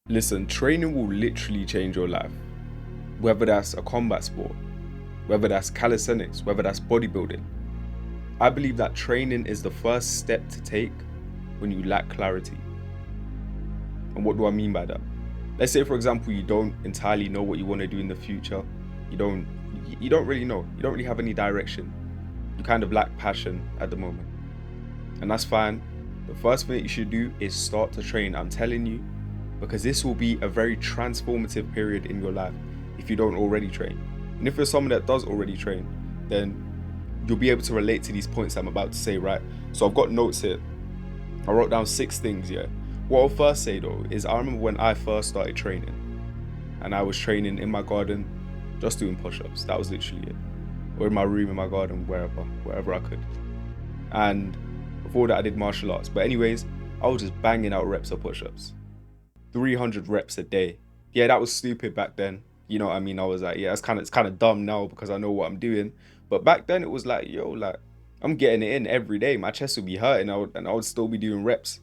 Listen, training will literally change your life. Whether that's a combat sport, whether that's calisthenics, whether that's bodybuilding. I believe that training is the first step to take when you lack clarity. And what do I mean by that? Let's say, for example, you don't entirely know what you want to do in the future. You don't you don't really know. You don't really have any direction. You kind of lack passion at the moment. And that's fine. The first thing that you should do is start to train. I'm telling you, because this will be a very transformative period in your life if you don't already train. And if you're someone that does already train, then you'll be able to relate to these points I'm about to say, right? So I've got notes here. I wrote down 6 things, yeah. What I'll first say though is I remember when I first started training, and I was training in my garden, just doing push-ups. That was literally it. Or in my room, in my garden, wherever I could. And before that I did martial arts. But anyways, I was just banging out reps of push-ups. 300 reps a day. Yeah, that was stupid back then. You know what I mean? I was like, yeah, it's kind of dumb now because I know what I'm doing. But back then it was like, yo, like I'm getting it in every day. My chest would be hurting, and I would still be doing reps.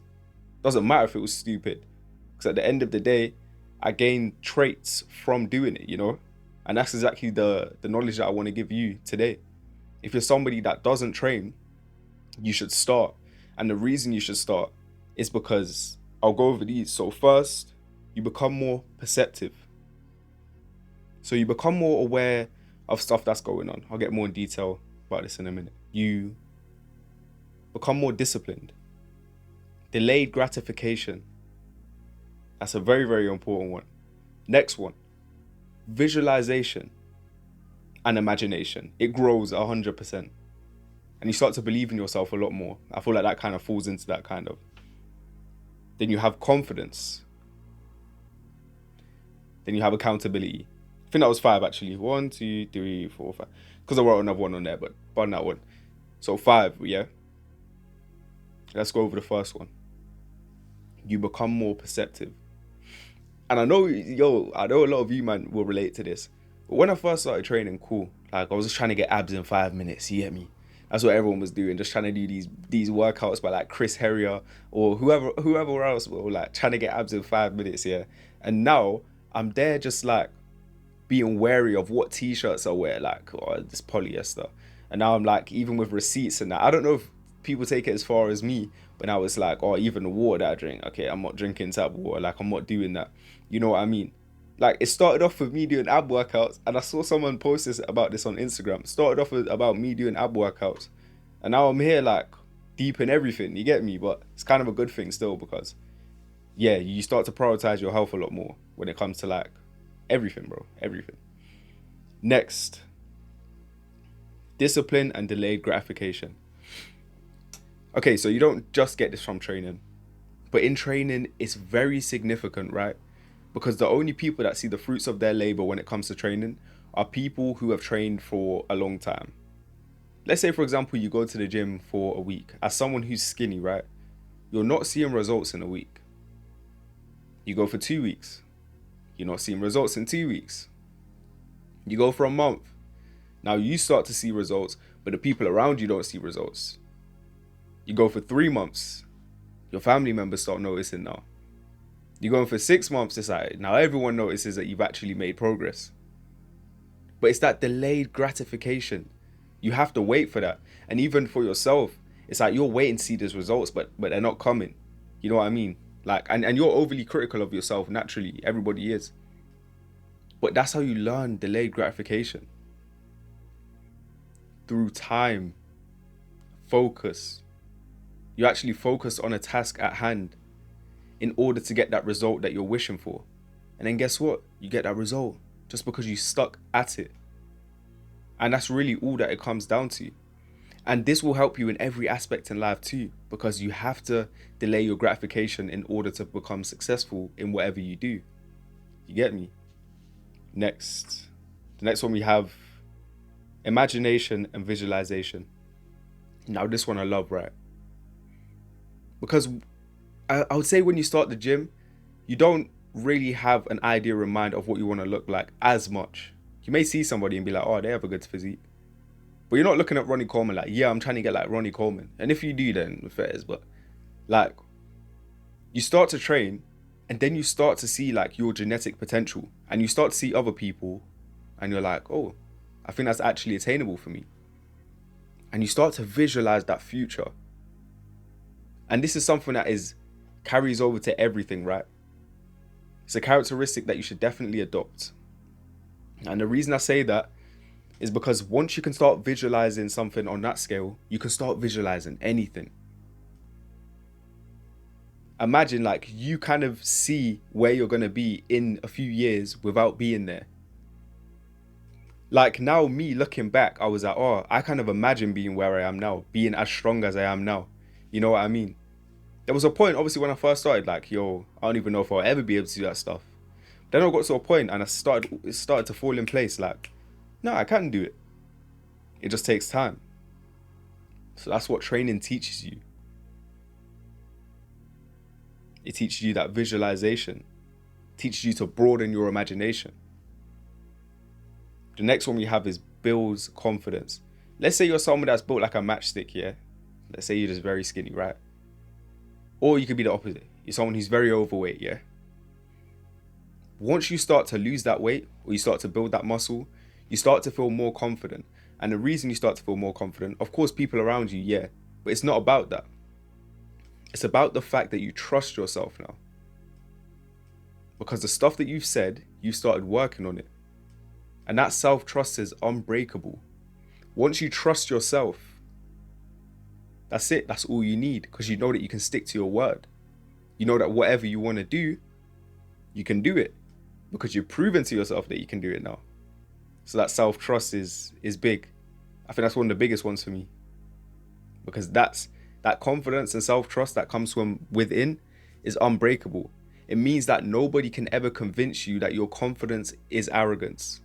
Doesn't matter if it was stupid, because at the end of the day, I gained traits from doing it, you know? And that's exactly the knowledge that I want to give you today. If you're somebody that doesn't train, you should start. And the reason you should start is because I'll go over these. So first, you become more perceptive. So you become more aware of stuff that's going on. I'll get more in detail about this in a minute. You become more disciplined. Delayed gratification. That's a very, very important one. Next one, visualization and imagination. It grows 100%. And you start to believe in yourself a lot more. I feel like that kind of falls into that kind of. Then you have confidence. Then you have accountability. I think that was 5 actually. 1, 2, 3, 4, 5. Because I wrote another one on there, but on that one. So 5, yeah. Let's go over the first one. You become more perceptive. And I know, I know a lot of you, man, will relate to this. But when I first started training, cool. Like, I was just trying to get abs in 5 minutes, you get me? That's what everyone was doing, just trying to do these workouts by like Chris Herrier or whoever else, were like trying to get abs in 5 minutes, yeah. And now I'm there just like being wary of what t-shirts I wear, like, oh, this polyester. And now I'm like, even with receipts and that, I don't know if people take it as far as me, but now it's like, oh, even the water that I drink, okay, I'm not drinking tap water, like I'm not doing that. You know what I mean? Like, it started off with me doing ab workouts, and I saw someone post about this on Instagram. It started off with about me doing ab workouts, and now I'm here like deep in everything. You get me? But it's kind of a good thing still, because yeah, you start to prioritize your health a lot more when it comes to like everything, bro. Everything. Next, discipline and delayed gratification. Okay, so you don't just get this from training, but in training, it's very significant, right? Because the only people that see the fruits of their labor when it comes to training are people who have trained for a long time. Let's say, for example, you go to the gym for a week. As someone who's skinny, right? You're not seeing results in a week. You go for 2 weeks. You're not seeing results in 2 weeks. You go for a month. Now you start to see results, but the people around you don't see results. You go for 3 months. Your family members start noticing now. You're going for 6 months, it's like, now everyone notices that you've actually made progress. But it's that delayed gratification. You have to wait for that. And even for yourself, it's like you're waiting to see these results, but they're not coming. You know what I mean? Like, and you're overly critical of yourself, naturally. Everybody is. But that's how you learn delayed gratification. Through time, focus. You actually focus on a task at hand in order to get that result that you're wishing for. And then guess what? You get that result just because you stuck at it. And that's really all that it comes down to. And this will help you in every aspect in life too, because you have to delay your gratification in order to become successful in whatever you do. You get me? Next. The next one we have imagination and visualization. Now this one I love, right? Because I would say when you start the gym, you don't really have an idea in mind of what you want to look like as much. You may see somebody and be like, oh, they have a good physique. But you're not looking at Ronnie Coleman like, yeah, I'm trying to get like Ronnie Coleman. And if you do, then fair is. But like, you start to train And then you start to see like your genetic potential, and you start to see other people, and you're like, oh, I think that's actually attainable for me. And you start to visualize that future. And this is something that carries over to everything, right? It's a characteristic that you should definitely adopt. And the reason I say that is because once you can start visualizing something on that scale, you can start visualizing anything. Imagine like you kind of see where you're going to be in a few years without being there. Like now, me looking back, I was like, oh, I kind of imagine being where I am now, being as strong as I am now. You know what I mean? There was a point, obviously, when I first started, like, yo, I don't even know if I'll ever be able to do that stuff. Then I got to a point and it started to fall in place. Like, no, I can do it. It just takes time. So that's what training teaches you. It teaches you that visualization. It teaches you to broaden your imagination. The next one we have is builds confidence. Let's say you're someone that's built like a matchstick, yeah? Let's say you're just very skinny, right? Or you could be the opposite. You're someone who's very overweight, yeah? Once you start to lose that weight, or you start to build that muscle, you start to feel more confident. And the reason you start to feel more confident, of course, people around you, yeah, but it's not about that. It's about the fact that you trust yourself now. Because the stuff that you've said, you started working on it. And that self-trust is unbreakable. Once you trust yourself, that's it. That's all you need, because you know that you can stick to your word. You know that whatever you want to do, you can do it, because you've proven to yourself that you can do it now. So that self-trust is big. I think that's one of the biggest ones for me, because that confidence and self-trust that comes from within is unbreakable. It means that nobody can ever convince you that your confidence is arrogance.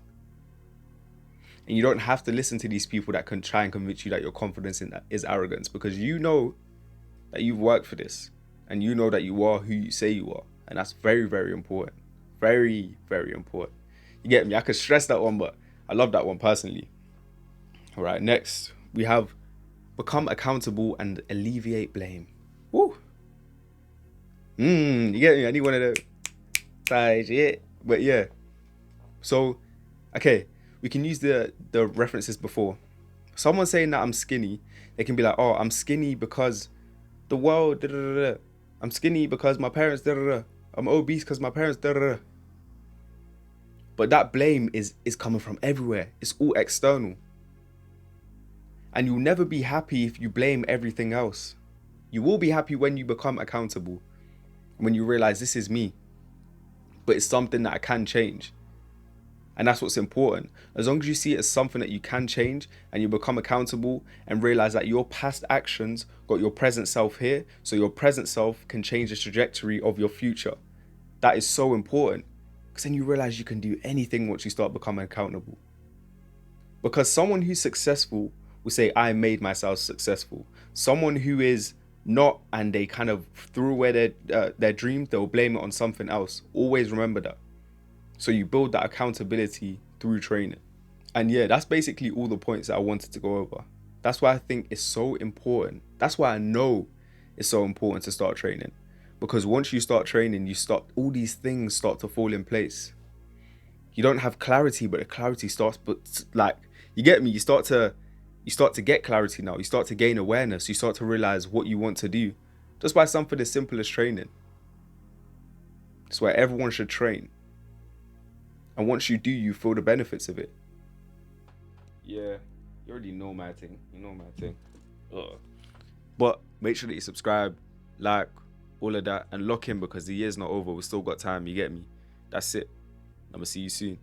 And you don't have to listen to these people that can try and convince you that your confidence in that is arrogance, because you know that you've worked for this, and you know that you are who you say you are. And that's very, very important. Very, very important. You get me? I could stress that one, but I love that one personally. All right, next we have become accountable and alleviate blame. Woo. You get me? I need one of those. Yeah. But yeah. So, okay, we can use the references before. Someone saying that I'm skinny, they can be like, oh, I'm skinny because the world, da, da, da, da. I'm skinny because my parents, da, da, da. I'm obese because my parents, da, da, da. But that blame is coming from everywhere. It's all external. And you'll never be happy if you blame everything else. You will be happy when you become accountable, when you realize this is me, but it's something that I can change. And that's what's important. As long as you see it as something that you can change, and you become accountable and realize that your past actions got your present self here, so your present self can change the trajectory of your future. That is so important, because then you realize you can do anything once you start becoming accountable. Because someone who's successful will say, I made myself successful. Someone who is not, and they kind of threw away their dream, they'll blame it on something else. Always remember that. So you build that accountability through training. And yeah, that's basically all the points that I wanted to go over. That's why I think it's so important. That's why I know it's so important to start training. Because once you start training, all these things start to fall in place. You don't have clarity, but the clarity starts, but like, you get me? You start to get clarity now. You start to gain awareness. You start to realize what you want to do just by something as simple as training. It's where everyone should train. And once you do, you feel the benefits of it. Yeah, you already know my thing. You know my thing. But make sure that you subscribe, like, all of that, and lock in, because the year's not over. We've still got time, you get me? That's it. I'm gonna see you soon.